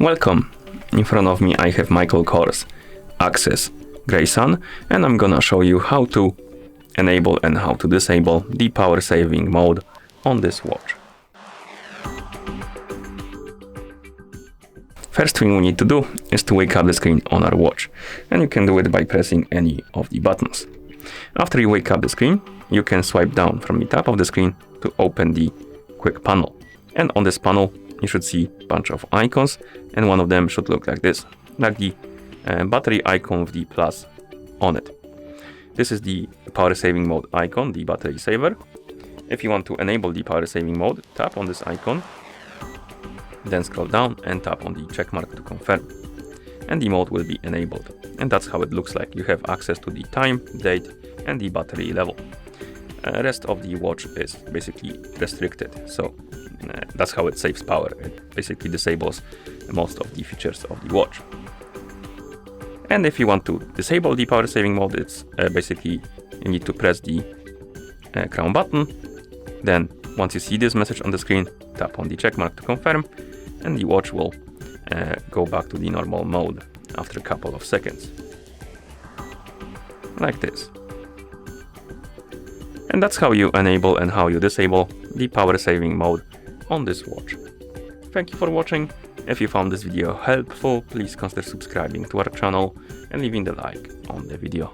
Welcome! In front of me I have Michael Kors Access Grey Sun, and I'm gonna show you how to enable and how to disable the power saving mode on this watch. First thing we need to do is to wake up the screen on our watch, and you can do it by pressing any of the buttons. After you wake up the screen, you can swipe down from the top of the screen to open the quick panel. And on this panel you should see a bunch of icons, and one of them should look like this, like the battery icon with the plus on it. This is the power saving mode icon, the battery saver. If you want to enable the power saving mode, tap on this icon, then scroll down and tap on the check mark to confirm, and the mode will be enabled. And that's how it looks like. You have access to the time, date and the battery level. Rest of the watch is basically restricted, so that's how it saves power. It basically disables most of the features of the watch. And if you want to disable the power saving mode, it's basically you need to press the crown button. Then once you see this message on the screen, tap on the check mark to confirm, and the watch will go back to the normal mode after a couple of seconds, like this. And that's how you enable and how you disable the power saving mode on this watch. Thank you for watching. If you found this video helpful, please consider subscribing to our channel and leaving the like on the video.